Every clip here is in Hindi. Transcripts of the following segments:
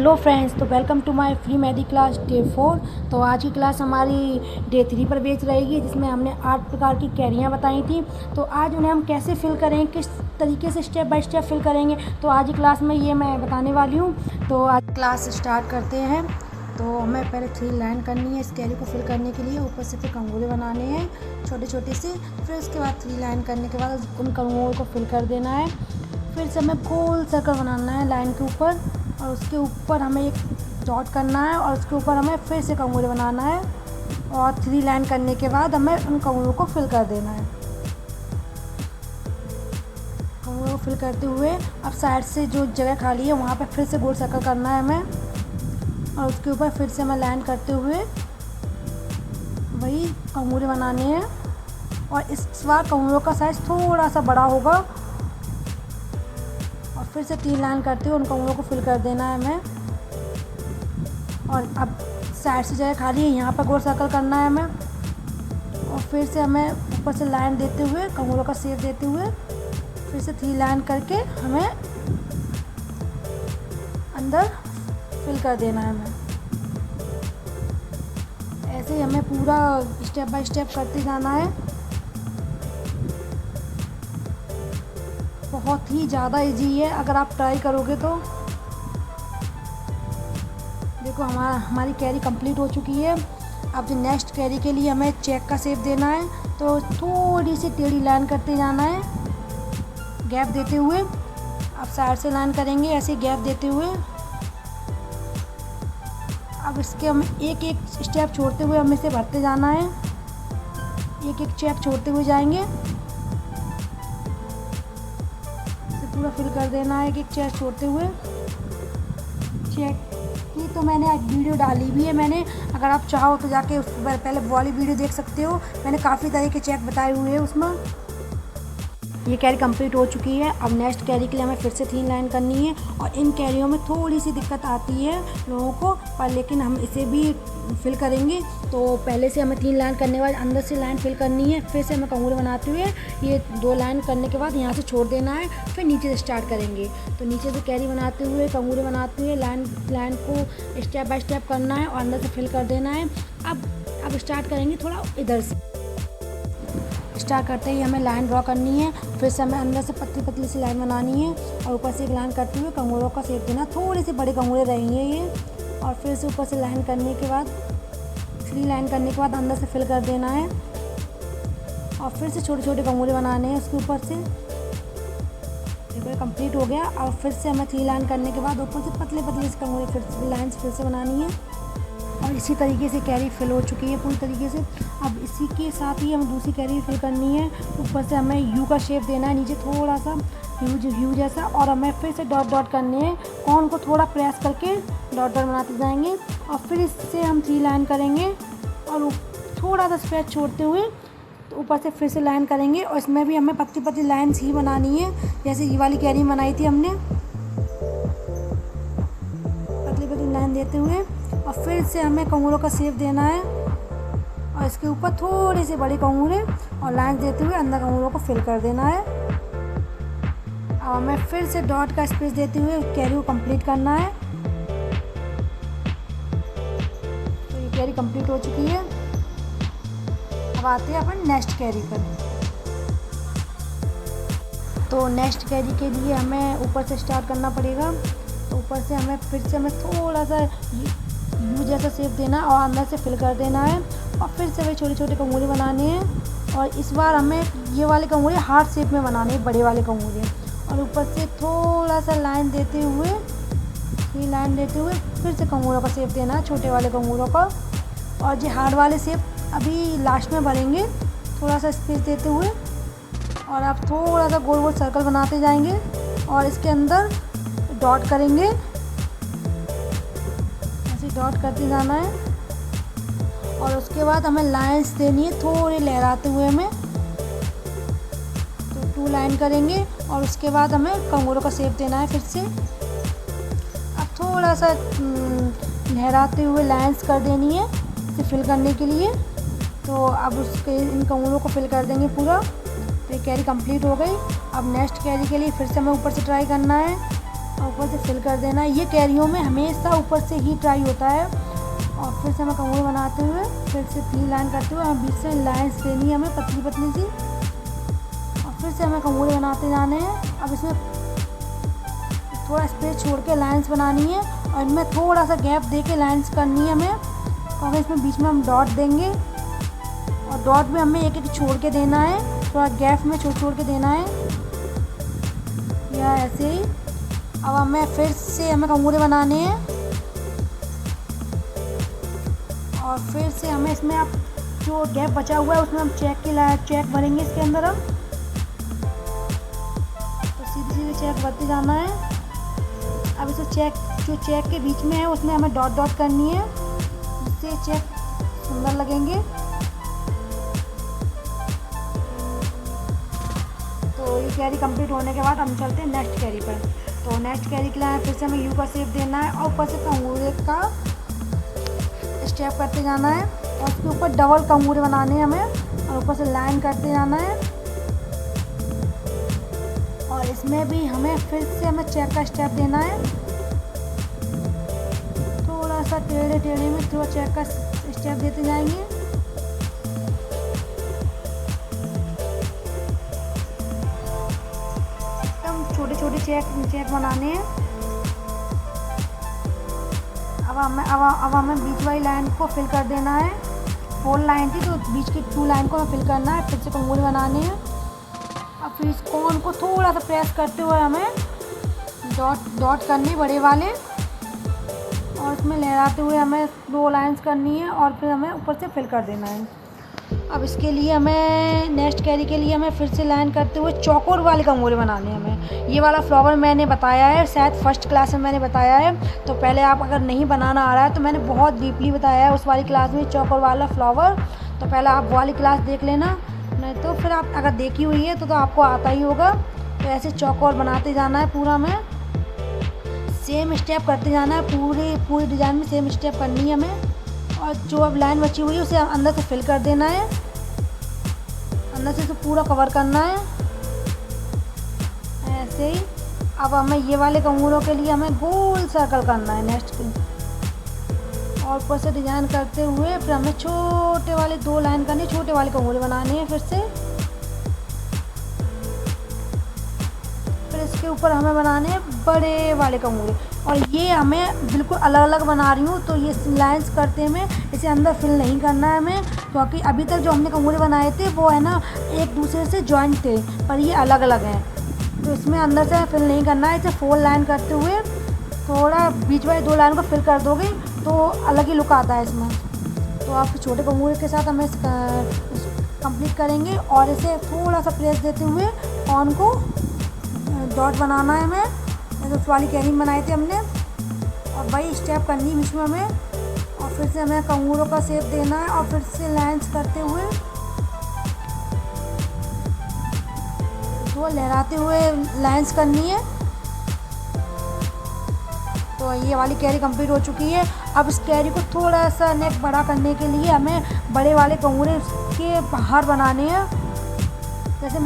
हेलो फ्रेंड्स, तो welcome to my free medi class day 4। तो आज की क्लास हमारी डे 3 पर बेच रहेगी, जिसमें हमने 8 प्रकार की कैरियाँ बताई थी। तो आज उन्हें हम कैसे फिल करें, किस तरीके से स्टेप बाय स्टेप फिल करेंगे, तो आज की क्लास में ये मैं बताने वाली हूँ। तो आज क्लास स्टार्ट करते हैं। तो हमें पहले 3 लाइन करनी है इस कैरी को फिल करने के लिए। ऊपर से फिर कंगोरे बनाने हैं छोटे छोटे से। फिर उसके बाद 3 लाइन करने के बाद उन कंगोरों को फिल कर देना है। फिर से हमें गोल सर्कल बनाना है लाइन के ऊपर, और उसके ऊपर हमें एक डॉट करना है, और उसके ऊपर हमें फिर से कंगोरे बनाना है। और 3 लाइन करने के बाद हमें उन कंगोरों को फिल कर देना है। कंगोरों को फिल करते हुए अब साइड से जो जगह खाली है वहाँ पे फिर से गोल सर्कल करना है हमें, और उसके ऊपर फिर से हमें लाइन करते हुए वही कंगोरे बनाने हैं। और इस बार कंगोरों का साइज़ थोड़ा सा बड़ा होगा। और फिर से 3 लाइन करते हुए उन कंगोरों को फिल कर देना है हमें। और अब साइड से जगह खाली है, यहाँ पर गोल सर्कल करना है हमें। और फिर से हमें ऊपर से लाइन देते हुए कंगोरों का शेप देते हुए फिर से 3 लाइन करके हमें अंदर फिल कर देना है हमें। ऐसे ही हमें पूरा स्टेप बाय स्टेप करते जाना है। बहुत ही ज़्यादा इजी है अगर आप ट्राई करोगे तो। देखो हमारी कैरी कंप्लीट हो चुकी है। अब जो नेक्स्ट कैरी के लिए हमें चेक का शेप देना है, तो थोड़ी सी टेढ़ी लाइन करते जाना है गैप देते हुए। अब साइड से लाइन करेंगे ऐसे गैप देते हुए। अब इसके हम एक एक स्टेप छोड़ते हुए हमें इसे भरते जाना है। एक एक स्टेप छोड़ते हुए जाएंगे, पूरा फिल कर देना है। एक चेक छोड़ते हुए। चेक की तो मैंने आज वीडियो डाली भी है मैंने, अगर आप चाहो तो जाके उस पहले वाली वीडियो देख सकते हो। मैंने काफ़ी तरह के चेक बताए हुए हैं उसमें। ये कैरी कंप्लीट हो चुकी है। अब नेक्स्ट कैरी के लिए हमें फिर से 3 लाइन करनी है। और इन कैरियों में थोड़ी सी दिक्कत आती है लोगों को, पर लेकिन हम इसे भी फिल करेंगे। तो पहले से हमें 3 लाइन करने के बाद अंदर से लाइन फिल करनी है। फिर से हमें कंगोरे बनाते हुए ये 2 लाइन करने के बाद यहाँ से छोड़ देना है। फिर नीचे से स्टार्ट करेंगे। तो नीचे से कैरी बनाते हुए कंगोरे बनाते हुए लाइन को स्टेप बाय स्टेप करना है और अंदर से फिल कर देना है। अब स्टार्ट करेंगे थोड़ा इधर से। स्टार्ट करते ही हमें लाइन ड्रॉ करनी है। फिर से हमें अंदर से पतली पतली सी लाइन बनानी है, और ऊपर से एक लाइन करते हुए कंगोरों का शेप देना। थोड़े से बड़े कंगोरे रहेंगे ये। और फिर से ऊपर से लाइन करने के बाद 3 लाइन करने के बाद अंदर से फिल कर देना है। और फिर से छोटे छोटे कंगोरे बनाने हैं उसके ऊपर से। देखो कंप्लीट हो गया। और फिर से हमें 3 लाइन करने के बाद ऊपर से पतले पतले से कंगोरे फिर से बनानी है। और इसी तरीके से कैरी फिल हो चुकी है पूरी तरीके से। अब इसी के साथ ही हमें दूसरी कैरी फिल करनी है। ऊपर से हमें यू का शेप देना है, नीचे थोड़ा सा यू जैसा। और हमें फिर से डॉट डॉट करने हैं। कॉर्न को थोड़ा प्रेस करके डॉट डॉट बनाते जाएंगे। और फिर इससे हम 3 लाइन करेंगे, और थोड़ा सा स्पेस छोड़ते हुए तो ऊपर से फिर से लाइन करेंगे। और इसमें भी हमें पतली पतली लाइन्स ही बनानी है, जैसे ये वाली कैरी बनाई थी हमने। पतली पतली लाइन देते हुए और फिर से हमें कंगोरों का शेप देना है। और इसके ऊपर थोड़े से बड़े कंगोरे और लाइन देते हुए अंदर कंगोरों को फिल कर देना है। और हमें फिर से डॉट का स्पेस देते हुए कैरी को कंप्लीट करना है। तो ये कैरी कंप्लीट हो चुकी है। अब आते हैं अपन नेक्स्ट कैरी पर। तो नेक्स्ट कैरी के लिए हमें ऊपर से स्टार्ट करना पड़ेगा। तो ऊपर से हमें फिर से थोड़ा सा यू जैसा शेप देना और अंदर से फिल कर देना है। और फिर से वही छोटे छोटे कंगोरे बनाने हैं। और इस बार हमें ये वाले कंगोरे हार्ट शेप में बनाने हैं, बड़े वाले कंगोरे। और ऊपर से थोड़ा सा लाइन देते हुए, ये लाइन देते हुए फिर से कंगोरों का शेप देना है, छोटे वाले कंगोरों का। और ये हार्ड वाले शेप अभी लास्ट में भरेंगे, थोड़ा सा स्पेस देते हुए। और आप थोड़ा सा गोल गोल सर्कल बनाते जाएंगे और इसके अंदर डॉट करेंगे। ऐसे डॉट करते जाना है। और उसके बाद हमें लाइंस देनी है थोड़ी लहराते हुए हमें। तो 2 लाइन करेंगे और उसके बाद हमें कंगोरों का शेप देना है फिर से। अब थोड़ा सा लहराते हुए लाइंस कर देनी है इसे फिल करने के लिए। तो अब उसके इन कंगोरों को फिल कर देंगे पूरा। तो ये कैरी कंप्लीट हो गई। अब नेक्स्ट कैरी के लिए फिर से हमें ऊपर से ट्राई करना है। और ऊपर से फिल कर देना है। ये कैरियों में हमेशा ऊपर से ही ट्राई होता है। और फिर से हमें कंगूरे बनाते हुए फिर से 3 लाइन करते हुए हमें बीच से लाइन्स देनी है, हमें पतली पतली सी। और फिर से हमें कंगूरे बनाते जाने हैं। अब इसमें थोड़ा स्पेस छोड़ के लाइन्स बनानी है और इनमें थोड़ा सा गैप दे के लाइन्स करनी है हमें, क्योंकि इसमें बीच में हम डॉट देंगे और डॉट भी हमें एक एक छोड़ के देना है, थोड़ा गैप में छोड़ के देना है या ऐसे ही। अब हमें फिर से हमें कंगूरे बनाने हैं और फिर से हमें इसमें अब जो गैप बचा हुआ है उसमें हम चेक भरेंगे इसके अंदर। हम तो सीधे सीधे चेक भरते जाना है। अब इसे जो चेक के बीच में है उसमें हमें डॉट डॉट करनी है, जिससे चेक सुंदर लगेंगे। तो ये कैरी कंप्लीट होने के बाद हम चलते हैं नेक्स्ट कैरी पर। तो नेक्स्ट कैरी के लिए फिर से हमें यू का शेप देना है और ऊपर से कंगूरे का स्टेप करते जाना है और उसके ऊपर डबल कंगूरे बनाने हैं हमें और ऊपर से लाइन करते जाना है। और इसमें भी हमें फिर से हमें चेक का स्टेप देना है, थोड़ा सा टेढ़े में थोड़ा चेक का स्टेप देते जाएंगे। एकदम छोटे छोटे चेक बनाने हैं। अब हमें बीच वाली लाइन को फिल कर देना है। 4 लाइन थी तो बीच की 2 लाइन को हमें फिल करना है, फिर से कंगूरे बनाने हैं। अब फिर इस कोन को थोड़ा सा प्रेस करते हुए हमें डॉट करनी बड़े वाले और उसमें लहराते हुए हमें 2 लाइंस करनी है और फिर हमें ऊपर से फिल कर देना है। अब इसके लिए हमें नेक्स्ट कैरी के लिए हमें फिर से लाइन करते हुए चौकोर वाले कंगूरे बनाने हैं हमें। ये वाला फ्लावर मैंने बताया है, शायद फर्स्ट क्लास में मैंने बताया है, तो पहले आप अगर नहीं बनाना आ रहा है तो मैंने बहुत डीपली बताया है उस वाली क्लास में चौकोर वाला फ्लावर। तो पहले आप वो वाली क्लास देख लेना, नहीं तो फिर आप अगर देखी हुई है तो आपको आता ही होगा। तो ऐसे चौकोर बनाते जाना है पूरा में, सेम स्टेप करते जाना है, पूरी डिज़ाइन में सेम स्टेप करनी है हमें। और जो अब लाइन बची हुई है उसे अंदर से फिल कर देना है, अंदर से पूरा कवर करना है ऐसे ही। अब हमें ये वाले कंगूरों के लिए हमें गोल सर्कल करना है नेक्स्ट के, और ऊपर से डिजाइन करते हुए फिर हमें छोटे वाले 2 लाइन करनी, छोटे वाले कंगूरे बनाने हैं। फिर इसके ऊपर हमें बनाने हैं बड़े वाले कंगूरे, और ये हमें बिल्कुल अलग अलग बना रही हूँ। तो ये लाइंस करते में इसे अंदर फिल नहीं करना है हमें, क्योंकि अभी तक जो हमने कंगूरे बनाए थे वो है ना एक दूसरे से जॉइंट थे, पर ये अलग अलग हैं। तो इसमें अंदर से फिल नहीं करना है। इसे 4 लाइन करते हुए थोड़ा बीच वाली 2 लाइन को फिल कर दोगे तो अलग ही लुक आता है इसमें। तो आप छोटे कंगूरे के साथ हमें कंप्लीट करेंगे और इसे थोड़ा सा प्रेस देते हुए ऑन को डॉट बनाना है हमें, जैसे उस वाली कैरिंग बनाई थी हमने, और वही स्टेप करनी बीच में हमें। और फिर से हमें कंगूरों का शेप देना है और फिर से लाइंस करते हुए तो लहराते हुए लाइंस करनी है। तो ये वाली कैरी कंप्लीट हो चुकी है। अब इस कैरी को थोड़ा सा नेक बड़ा करने के लिए हमें बड़े वाले कंगूरे के बाहर बनाने हैं। जैसे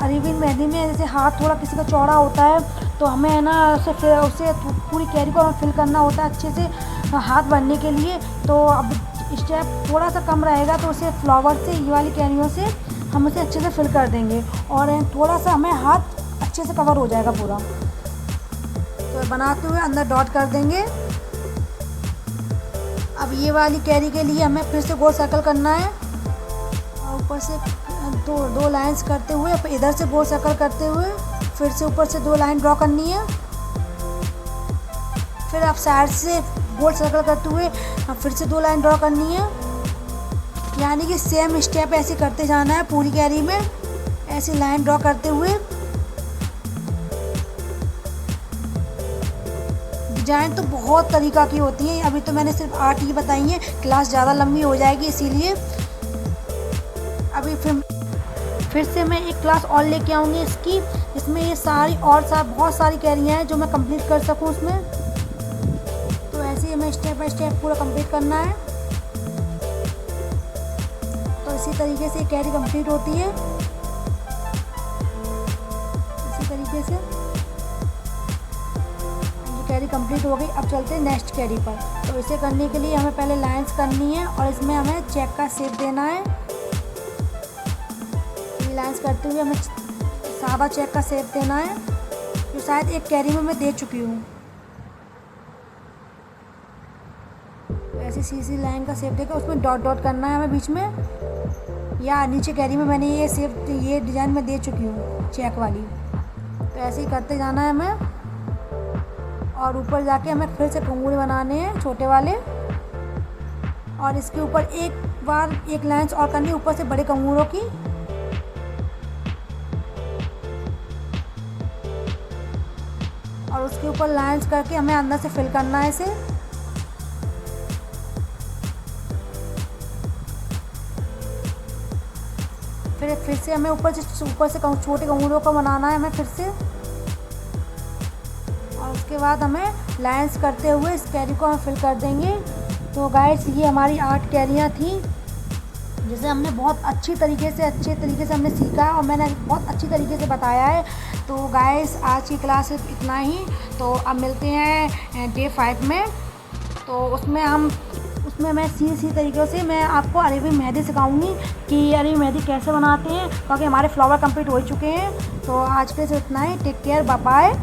अरेबियन मेहंदी में जैसे हाथ थोड़ा किसी का चौड़ा होता है तो हमें है ना उसे पूरी कैरी को हमें फिल करना होता है अच्छे से हाथ बनने के लिए। तो अब स्टेप थोड़ा सा कम रहेगा तो उसे फ्लावर से, ये वाली कैरियों से हम उसे अच्छे से फिल कर देंगे और थोड़ा सा हमें हाथ अच्छे से कवर हो जाएगा पूरा। तो बनाते हुए अंदर डॉट कर देंगे। अब ये वाली कैरी के लिए हमें फिर से गोल सर्कल करना है और ऊपर से दो लाइंस करते हुए इधर से गोल सर्कल करते हुए फिर से ऊपर से 2 लाइन ड्रॉ करनी है। फिर आप साइड से गोल सर्कल करते हुए फिर से 2 लाइन ड्रॉ करनी है, यानी कि सेम स्टेप ऐसे करते जाना है पूरी कैरी में, ऐसी लाइन ड्रॉ करते हुए। डिजाइन तो बहुत तरीक़ा की होती है, अभी तो मैंने सिर्फ 8 ही बताई हैं, क्लास ज़्यादा लंबी हो जाएगी इसीलिए। अभी फिर से मैं एक क्लास और लेके आऊँगी इसकी, इसमें ये सारी और बहुत सारी कैरियाँ हैं जो मैं कंप्लीट कर सकूँ उसमें। तो ऐसे ही हमें स्टेप बाय स्टेप पूरा कंप्लीट करना है। तो इसी तरीके से कैरी कंप्लीट होती है, इसी तरीके से। कंप्लीट हो गई। अब चलते हैं नेक्स्ट कैरी पर। तो इसे करने के लिए हमें पहले लाइंस करनी है और इसमें हमें चेक का शेप देना है। ये लाइंस करते हुए हमें सादा चेक का शेप देना है, जो शायद एक कैरी में मैं दे चुकी हूँ। तो ऐसी सीधी लाइन का शेप देकर उसमें डॉट डॉट करना है हमें बीच में, या नीचे कैरी में मैंने ये शेप ये डिज़ाइन में दे चुकी हूँ चेक वाली। तो ऐसे ही करते जाना है हमें, और ऊपर जाके हमें फिर से कंगूरे बनाने हैं छोटे वाले, और इसके ऊपर एक बार एक लाइंस और करनी है ऊपर से बड़े कंगूरों की। और उसके ऊपर लाइंस करके हमें अंदर से फिल करना है इसे। फिर से हमें ऊपर से छोटे कंगूरों को बनाना है हमें फिर से, और उसके बाद हमें लाइंस करते हुए इस कैरी को हम फिल कर देंगे। तो गाइस ये हमारी 8 कैरियाँ थी, जिसे हमने बहुत अच्छे तरीके से हमने सीखा और मैंने बहुत अच्छी तरीके से बताया है। तो गाइस आज की क्लास सिर्फ इतना ही। तो अब मिलते हैं डे 5 में। तो उसमें मैं सी तरीक़ों से मैं आपको अरबी मेहंदी सिखाऊंगी कि अरबी मेहंदी कैसे बनाते हैं, क्योंकि हमारे फ्लावर कंप्लीट हो चुके हैं। तो आज के लिए इतना ही। Take care, bye bye.